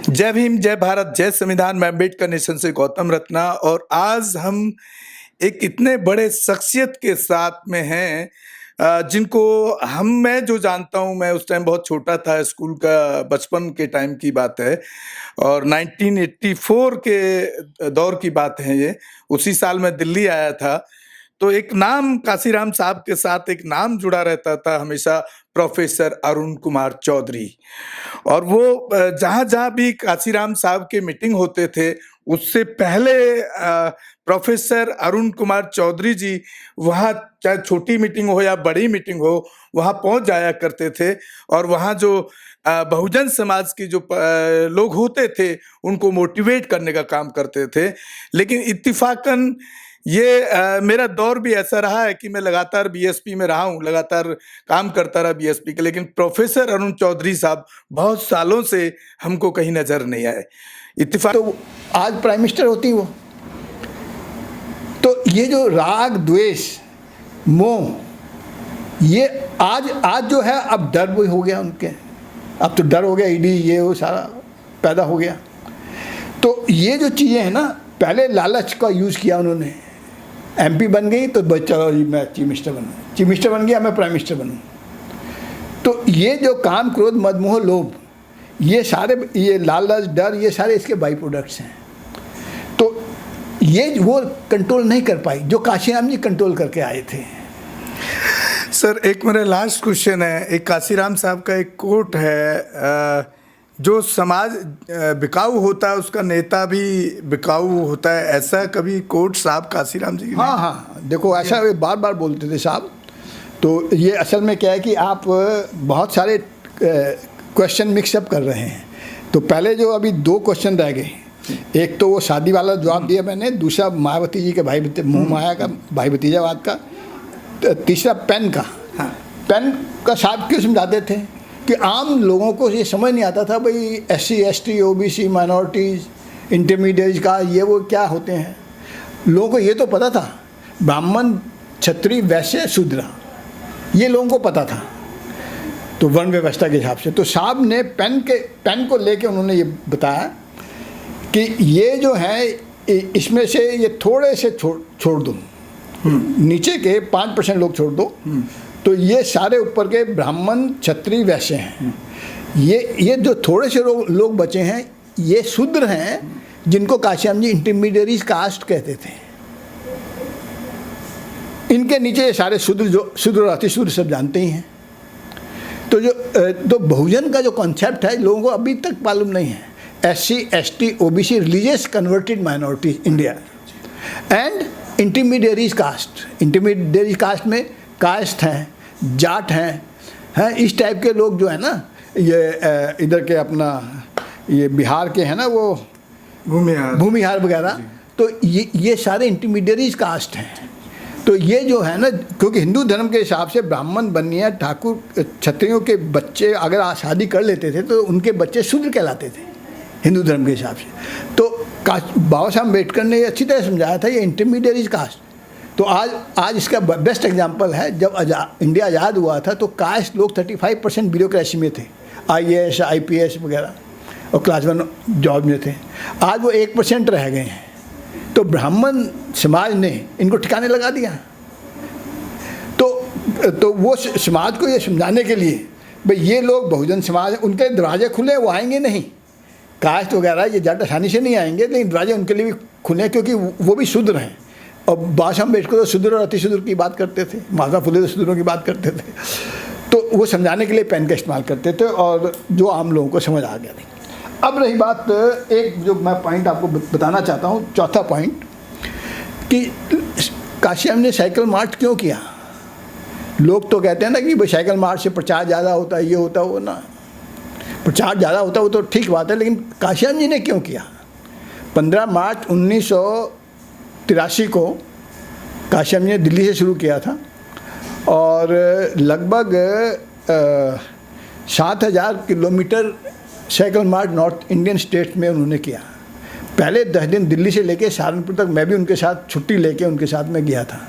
जय भीम, जय भारत, जय संविधान। मैं अम्बेडकर नेशन से गौतम रत्ना और आज हम एक इतने बड़े शख्सियत के साथ में हैं जिनको मैं जो जानता हूँ, मैं उस टाइम बहुत छोटा था, स्कूल का बचपन के टाइम की बात है और 1984 के दौर की बात है ये। उसी साल मैं दिल्ली आया था, तो एक नाम काशीराम साहब के साथ एक नाम जुड़ा रहता था हमेशा, प्रोफेसर अरुण कुमार चौधरी। और वो जहाँ-जहाँ भी काशीराम साहब के मीटिंग होते थे, उससे पहले प्रोफेसर अरुण कुमार चौधरी जी वहाँ, चाहे छोटी मीटिंग हो या बड़ी मीटिंग हो, वहाँ पहुँच जाया करते थे और वहाँ जो बहुजन समाज के जो लोग होते थे, उनको मोटिवेट करने का काम करते थे। लेकिन इत्तेफ़ाकन ये मेरा दौर भी ऐसा रहा है कि मैं लगातार बीएसपी में रहा हूँ, लगातार काम करता रहा बीएसपी के, लेकिन प्रोफेसर अरुण चौधरी साहब बहुत सालों से हमको कहीं नज़र नहीं आए। तो आज प्राइम मिनिस्टर होती वो, तो ये जो राग द्वेष मोह, ये आज जो है, अब डर भी हो गया उनके, अब तो डर हो गया, ईडी ये वो सारा पैदा हो गया। तो ये जो चीज़ें हैं ना, पहले लालच का यूज़ किया उन्होंने, एमपी बन गई तो बस चलो जी मैं चीफ मिनिस्टर बन गया, मैं प्राइम मिनिस्टर बनूँ। तो ये जो काम क्रोध मद मोह लोभ, ये सारे, ये लालच डर, ये सारे इसके बाई प्रोडक्ट्स हैं। तो ये वो कंट्रोल नहीं कर पाई जो काशीराम जी कंट्रोल करके आए थे। सर, एक मेरा लास्ट क्वेश्चन है। एक काशीराम साहब का एक कोट है, जो समाज बिकाऊ होता है उसका नेता भी बिकाऊ होता है, ऐसा कभी कोट साहब काशीराम जी? हाँ, देखो ऐसा वे बार बार बोलते थे साहब। तो ये असल में क्या है कि आप बहुत सारे क्वेश्चन मिक्सअप कर रहे हैं। तो पहले जो अभी दो क्वेश्चन रह गए, एक तो वो शादी वाला जवाब दिया मैंने, दूसरा मायावती जी के मोह माया का, भाई भतीजावाद का, तीसरा पेन का। हाँ। पेन का साहब क्यों समझाते थे कि आम लोगों को ये समझ नहीं आता था भाई SC ST OBC minorities intermediate का ये वो क्या होते हैं। लोगों को ये तो पता था, ब्राह्मण क्षत्रिय वैश्य शूद्र, ये लोगों को पता था, तो वर्ण व्यवस्था के हिसाब से। तो साहब ने पेन को लेके उन्होंने ये बताया कि ये जो है इसमें से ये थोड़े से छोड़ दो, नीचे के 5% लोग छोड़ दो, तो ये सारे ऊपर के ब्राह्मण क्षत्रिय वैश्य हैं। ये जो थोड़े से लोग बचे हैं, ये शूद्र हैं, जिनको काशीराम जी इंटरमीडिएट कास्ट कहते थे। इनके नीचे ये सारे शूद्र और अतिशूद्र सब जानते ही हैं। तो बहुजन का जो कॉन्सेप्ट है लोगों को अभी तक मालूम नहीं है। SC ST OBC religious converted minority India and intermediate caste में कास्ट हैं, जाट हैं, इस टाइप के लोग जो है ना, ये इधर के अपना ये बिहार के हैं ना, वो भूमिहार वगैरह, तो ये सारे इंटरमीडिएट कास्ट हैं। तो ये जो है ना, क्योंकि हिंदू धर्म के हिसाब से ब्राह्मण बनिया ठाकुर क्षत्रियों के बच्चे अगर शादी कर लेते थे तो उनके बच्चे शूद्र कहलाते थे हिंदू धर्म के हिसाब से। तो बाबा साहब अम्बेडकर ने अच्छी तरह समझाया था ये इंटरमीडिएट कास्ट। तो आज इसका बेस्ट एग्जांपल है, जब इंडिया आज़ाद हुआ था तो कास्ट लोग 35% ब्यूरोक्रेसी में थे, IAS IPS वगैरह, और क्लास 1 जॉब में थे। आज वो 1% रह गए हैं। तो ब्राह्मण समाज ने इनको ठिकाने लगा दिया। तो वो समाज को ये समझाने के लिए भाई ये लोग बहुजन समाज, उनके दरवाजे खुले, वो आएंगे नहीं। कास्ट वगैरह ये जट आसानी से नहीं आएंगे, लेकिन दरवाजे उनके लिए भी खुले, क्योंकि वो भी शूद्र हैं। और बाबा साहब अम्बेडकर तो शूद्र और अतिशूद्र की बात करते थे, महात्मा फुले तो शूद्रों की बात करते थे। तो वो समझाने के लिए पेन का इस्तेमाल करते थे, और जो आम लोगों को समझ आ गया नहीं। अब रही बात, एक जो मैं पॉइंट आपको बताना चाहता हूँ, चौथा पॉइंट, कि काशीराम ने साइकिल मार्च क्यों किया। लोग तो कहते हैं ना कि भाई साइकिल मार्च से प्रचार ज़्यादा होता है, ये होता वो ना, प्रचार ज़्यादा होता है वो तो ठीक बात है, लेकिन काशीराम जी ने क्यों किया। 15 मार्च 1983 को काशीराम जी ने दिल्ली से शुरू किया था और लगभग 7000 किलोमीटर साइकिल मार्च नॉर्थ इंडियन स्टेट में उन्होंने किया। पहले 10 दिन दिल्ली से लेके सहारनपुर तक मैं भी उनके साथ छुट्टी लेके उनके साथ में गया था।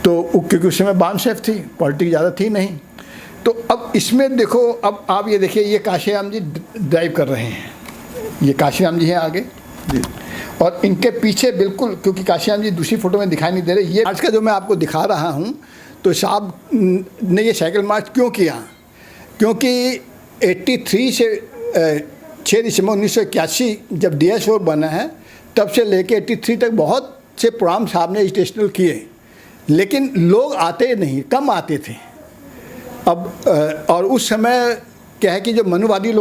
तो क्योंकि उस समय बाम सेफ थी, पॉलिटिक्स ज़्यादा थी नहीं, तो अब इसमें देखो, अब आप ये देखिए, ये काशीराम जी ड्राइव कर रहे हैं, ये काशीराम जी हैं आगे जी। और इनके पीछे बिल्कुल, क्योंकि काशीराम जी दूसरी फोटो में दिखाई नहीं दे रहे, ये आज का जो मैं आपको दिखा रहा हूँ, तो साहब ने ये साइकिल मार्च क्यों किया, क्योंकि 83 से 6 दिसंबर 1981 जब DS4 बना है, तब से लेके 83 तक बहुत से प्रोग्राम साहब ने एजुकेशनल किए, लेकिन लोग आते नहीं, कम आते थे। अब और उस समय क्या है कि जो मनुवादी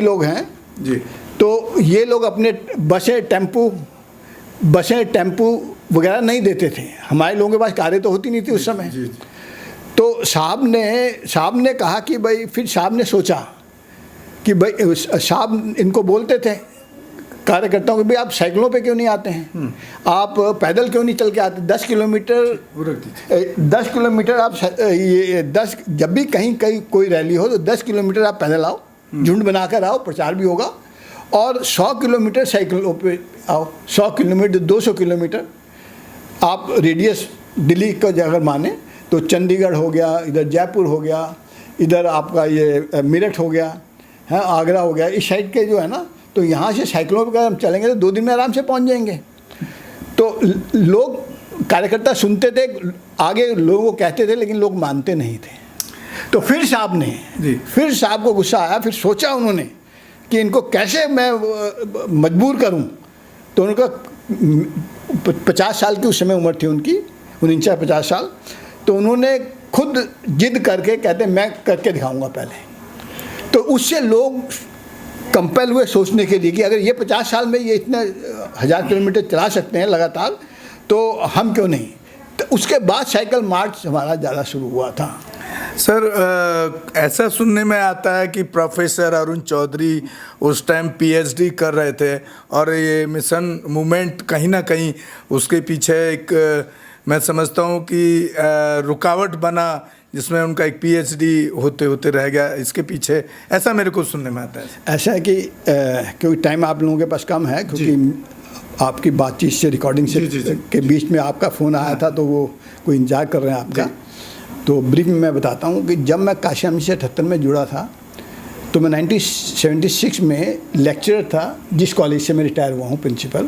लोग हैं जी। तो ये लोग अपने बसें टेम्पू वगैरह नहीं देते थे। हमारे लोगों के पास कारें तो होती नहीं थी उस समय। जी। तो साहब ने कहा कि भाई, फिर साहब ने सोचा कि भाई, साहब इनको बोलते थे कार्यकर्ताओं को, भाई आप साइकिलों पे क्यों नहीं आते हैं, आप पैदल क्यों नहीं चल के आते, 10 किलोमीटर आप ये 10, जब भी कहीं कोई रैली हो तो 10 किलोमीटर आप पैदल आओ, झुंड बनाकर आओ, प्रचार भी होगा, और 100 किलोमीटर साइकिलों पे आओ, 100 किलोमीटर 200 किलोमीटर आप रेडियस दिल्ली का अगर माने तो चंडीगढ़ हो गया, इधर जयपुर हो गया, इधर आपका ये मेरठ हो गया है, आगरा हो गया, इस साइड के जो है ना, तो यहाँ से साइकिलों पर हम चलेंगे तो 2 दिन में आराम से पहुँच जाएंगे। तो लोग कार्यकर्ता सुनते थे, आगे लोगों को कहते थे, लेकिन लोग मानते नहीं थे। तो फिर साहब को गुस्सा आया, फिर सोचा उन्होंने कि इनको कैसे मैं मजबूर करूं। तो उनका 50 साल की उस समय उम्र थी उनकी, 49-50 साल। तो उन्होंने खुद जिद करके कहते मैं करके दिखाऊंगा पहले। तो उससे लोग कंपेल हुए सोचने के लिए कि अगर ये 50 साल में ये इतने 1000 किलोमीटर चला सकते हैं लगातार, तो हम क्यों नहीं। तो उसके बाद साइकिल मार्च हमारा ज़्यादा शुरू हुआ था। सर, ऐसा सुनने में आता है कि प्रोफेसर अरुण चौधरी उस टाइम PhD कर रहे थे, और ये मिशन मूवमेंट कहीं ना कहीं उसके पीछे एक मैं समझता हूँ कि रुकावट बना, जिसमें उनका एक PhD होते होते रह गया इसके पीछे, ऐसा मेरे को सुनने में आता है। ऐसा है कि क्योंकि टाइम आप लोगों के पास कम है, क्योंकि आपकी बातचीत से, रिकॉर्डिंग से के बीच में आपका फ़ोन आया था, तो वो कोई इंतजार कर रहे हैं आपका। तो ब्रीफ में मैं बताता हूँ कि जब मैं काशीराम जी से 78 में जुड़ा था, तो मैं 1976 में लेक्चरर था जिस कॉलेज से मैं रिटायर हुआ हूँ, प्रिंसिपल।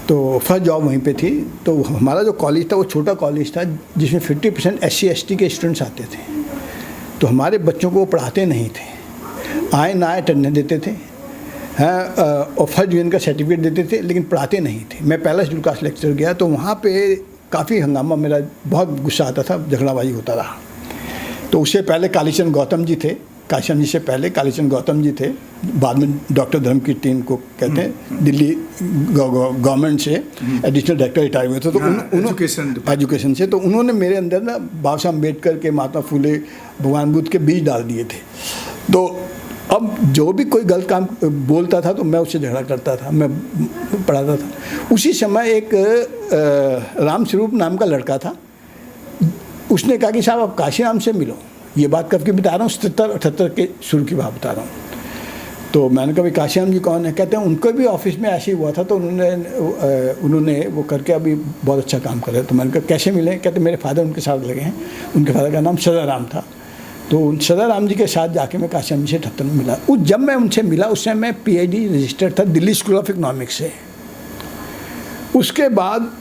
तो फर्स्ट जॉब वहीं पे थी। तो हमारा जो कॉलेज था वो छोटा कॉलेज था, जिसमें 50% SC/ST के स्टूडेंट्स आते थे। तो हमारे बच्चों को वो पढ़ाते नहीं थे, आए ना आए अटेंडेंस देते थे, हाँ, और फर्स्ट डिवीजन का सर्टिफिकेट देते थे, लेकिन पढ़ाते नहीं थे। मैं पहला शेड्यूल कास्ट लेक्चर गया, तो वहाँ पे काफ़ी हंगामा, मेरा बहुत गुस्सा आता था, झगड़ाबाजी होता रहा। तो उससे पहले कालीचंद गौतम जी थे, काशीराम जी से पहले कालीचंद गौतम जी थे, बाद में डॉक्टर धर्मकीर्ति इनको कहते हैं, दिल्ली गवर्नमेंट से एडिशनल डायरेक्टर रिटायर हुए थे। तो एजुकेशन से, तो उन्होंने मेरे अंदर ना बाबा साहब अम्बेडकर के, महात्मा फुले, भगवान बुद्ध के बीज डाल दिए थे। तो अब जो भी कोई गलत काम बोलता था तो मैं उससे झगड़ा करता था, मैं पढ़ाता था। उसी समय एक राम स्वरूप नाम का लड़का था, उसने कहा कि साहब आप काशीराम से मिलो। ये बात कब की बता रहा हूँ, 77-78 के शुरू की बात बता रहा हूँ। तो मैंने कहा भाई काशीराम जी कौन है, कहते हैं उनको भी ऑफिस में ऐसे ही हुआ था, तो उन्होंने वो करके अभी बहुत अच्छा काम कर रहे हैं। तो मैंने कहा कैसे मिले, कहते मेरे फादर उनके साथ लगे हैं, उनके फादर का नाम सदाराम था। तो सदाराम जी के साथ जाके मैं काशीराम जी से 78 में मिला। जब मैं उनसे मिला उस समय मैं PhD रजिस्टर्ड था दिल्ली स्कूल ऑफ इकोनॉमिक्स से। उसके बाद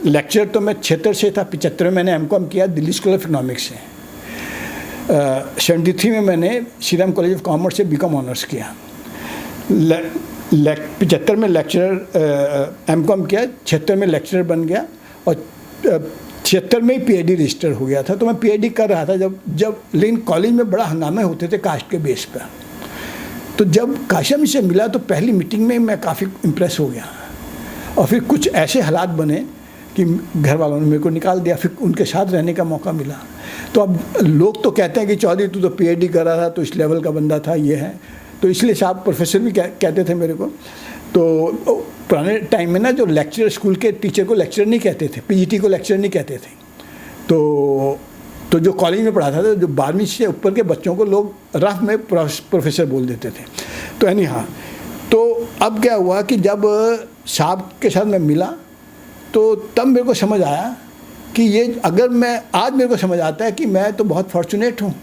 लेक्चर तो मैं 76 से था, 75 में मैंने MCOM किया दिल्ली स्कूल ऑफ इकोनॉमिक्स से। 73 में मैंने श्रीराम कॉलेज ऑफ कॉमर्स से BCom ऑनर्स किया। 75 में लेक्चरर MCOM किया, 76 में लेक्चरर बन गया, और 76 में ही PhD रजिस्टर हो गया था। तो मैं PhD कर रहा था जब लेकिन कॉलेज में बड़ा हंगामे होते थे कास्ट के बेस पर। तो जब काशीराम से मिला तो पहली मीटिंग में मैं काफ़ी इम्प्रेस हो गया, और फिर कुछ ऐसे हालात बने कि घर वालों ने मेरे को निकाल दिया, फिर उनके साथ रहने का मौका मिला। तो अब लोग तो कहते हैं कि चौधरी तू तो PhD कर रहा था, तो इस लेवल का बंदा था, ये है, तो इसलिए साहब प्रोफेसर भी कहते थे मेरे को। तो पुराने टाइम में ना जो लेक्चर, स्कूल के टीचर को लेक्चर नहीं कहते थे, PGT को लेक्चर नहीं कहते थे। तो जो कॉलेज में पढ़ाता था, जो 12वीं से ऊपर के बच्चों को लोग रफ में प्रोफेसर बोल देते थे। तो यानी हाँ, तो अब क्या हुआ कि जब साहब के साथ मैं मिला, तो तब मेरे को समझ आया कि ये अगर मैं आज मेरे को समझ आता है कि मैं तो बहुत फॉर्चुनेट हूँ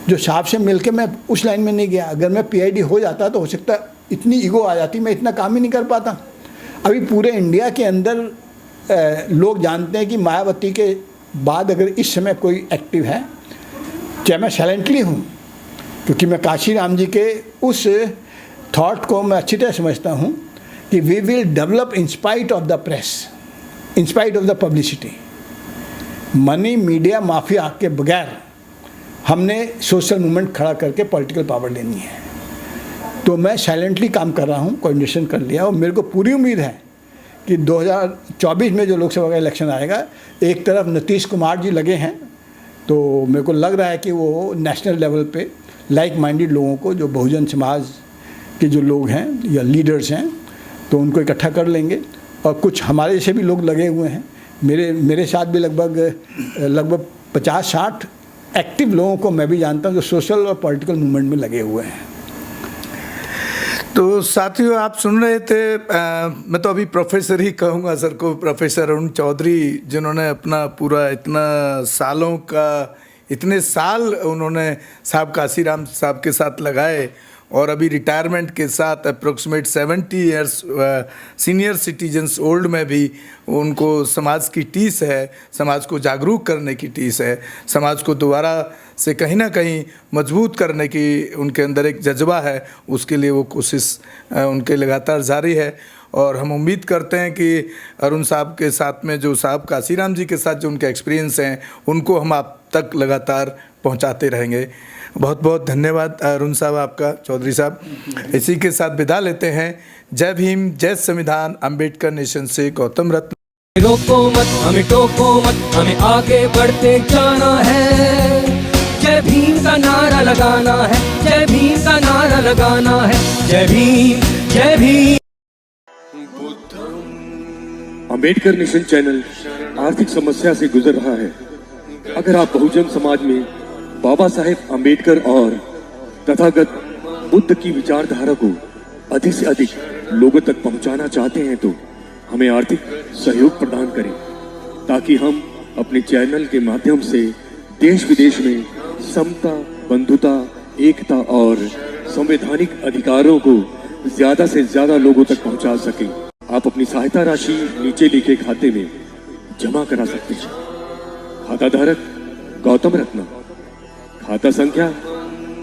जो साहब से मिल के मैं उस लाइन में नहीं गया। अगर मैं पीआईडी हो जाता तो हो सकता इतनी ईगो आ जाती, मैं इतना काम ही नहीं कर पाता। अभी पूरे इंडिया के अंदर लोग जानते हैं कि मायावती के बाद अगर इस समय कोई एक्टिव है, चाहे मैं साइलेंटली हूँ, क्योंकि मैं काशी राम जी के उस थॉट को मैं अच्छी तरह समझता हूँ कि we will develop in spite of the press, in spite of the publicity. Money media mafia के बगैर हमने सोशल मूवमेंट खड़ा करके पॉलिटिकल पावर लेनी है। तो मैं साइलेंटली काम कर रहा हूँ, कोऑर्डिनेशन कर लिया, और मेरे को पूरी उम्मीद है कि 2024 में जो लोकसभा का इलेक्शन आएगा, एक तरफ नीतीश कुमार जी लगे हैं, तो मेरे को लग रहा है कि वो नेशनल लेवल पे लाइक माइंडेड लोगों को, जो बहुजन समाज के जो लोग हैं या लीडर्स हैं, तो उनको इकट्ठा कर लेंगे। और कुछ हमारे जैसे भी लोग लगे हुए हैं, मेरे साथ भी लगभग 50-60 एक्टिव लोगों को मैं भी जानता हूँ जो सोशल और पॉलिटिकल मूवमेंट में लगे हुए हैं। तो साथियों, आप सुन रहे थे, मैं तो अभी प्रोफेसर ही कहूँगा सर को, प्रोफेसर अरुण चौधरी, जिन्होंने अपना पूरा इतने साल उन्होंने साहब काशीराम साहब के साथ लगाए, और अभी रिटायरमेंट के साथ approximate 70 years senior citizens old में भी उनको समाज की टीस है, समाज को जागरूक करने की टीस है, समाज को दोबारा से कहीं ना कहीं मजबूत करने की उनके अंदर एक जज्बा है। उसके लिए वो कोशिश उनके लगातार जारी है, और हम उम्मीद करते हैं कि अरुण साहब के साथ में जो साहब काशीराम जी के साथ जो उनके एक्सपीरियंस हैं, उनको हम आप तक लगातार पहुंचाते रहेंगे। बहुत बहुत धन्यवाद अरुण साहब आपका, चौधरी साहब। इसी के साथ विदा लेते हैं। जय भीम, जय संविधान, अंबेडकर नेशन से गौतम रत्न। रोको मत, हमें टोको मत, हमें आगे बढ़ते जाना है। जय भीम का नारा लगाना है, जय भीम का नारा लगाना है। जय भीम, जय भीम। अंबेडकर नेशन चैनल आर्थिक समस्या से गुजर रहा है। अगर आप बहुजन समाज में बाबा साहेब अंबेडकर और तथागत बुद्ध की विचारधारा को अधिक से अधिक लोगों तक पहुंचाना चाहते हैं, तो हमें आर्थिक सहयोग प्रदान करें, ताकि हम अपने चैनल के माध्यम से देश विदेश में समता, बंधुता, एकता और संवैधानिक अधिकारों को ज्यादा से ज्यादा लोगों तक पहुंचा सकें। आप अपनी सहायता राशि नीचे लिखे खाते में जमा करा सकते हैं। खाता धारक गौतम रत्न, खाता संख्या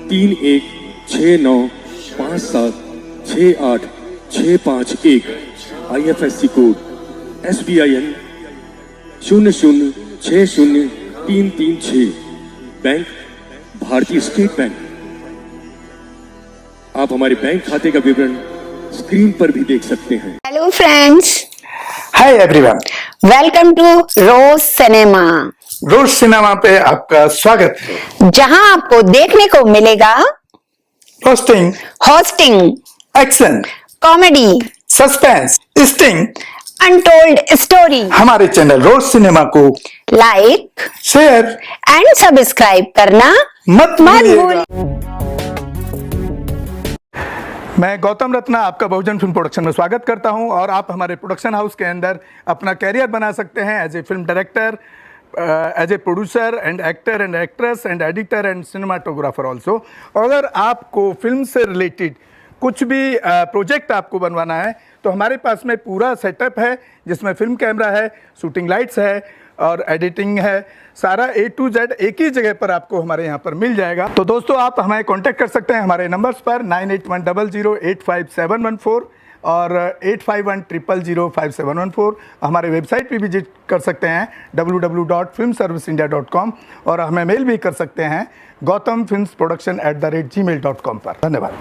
316957686551, IFSC कोड SBIN 0060336, बैंक भारतीय स्टेट बैंक। आप हमारे बैंक खाते का विवरण स्क्रीन पर भी देख सकते हैं। Hello friends, hi everyone, welcome to Rose Cinema. Rose Cinema पे आपका स्वागत है, जहां आपको देखने को मिलेगा hosting, action, comedy, suspense, sting, untold story. हमारे चैनल रोज सिनेमा को लाइक, शेयर एंड सब्सक्राइब करना मत भूलिएगा। भूलिए। मैं गौतम रत्ना आपका बहुजन फिल्म प्रोडक्शन में स्वागत करता हूं, और आप हमारे प्रोडक्शन हाउस के अंदर अपना कैरियर बना सकते हैं as a film director, as a producer and actor and actress and editor and cinematographer also. अगर आपको फिल्म से रिलेटेड कुछ भी प्रोजेक्ट आपको बनवाना है, तो हमारे पास में पूरा सेटअप है, जिसमें फिल्म कैमरा है, शूटिंग लाइट्स है और एडिटिंग है। सारा A to Z एक ही जगह पर आपको हमारे यहाँ पर मिल जाएगा। तो दोस्तों, आप हमें कांटेक्ट कर सकते हैं हमारे नंबर्स पर 9810085714 और 8510005714। हमारे वेबसाइट पे विजिट कर सकते हैं www.filmserviceindia.com, और हमें मेल भी कर सकते हैं gautamfilmsproduction@gmail.com पर। धन्यवाद।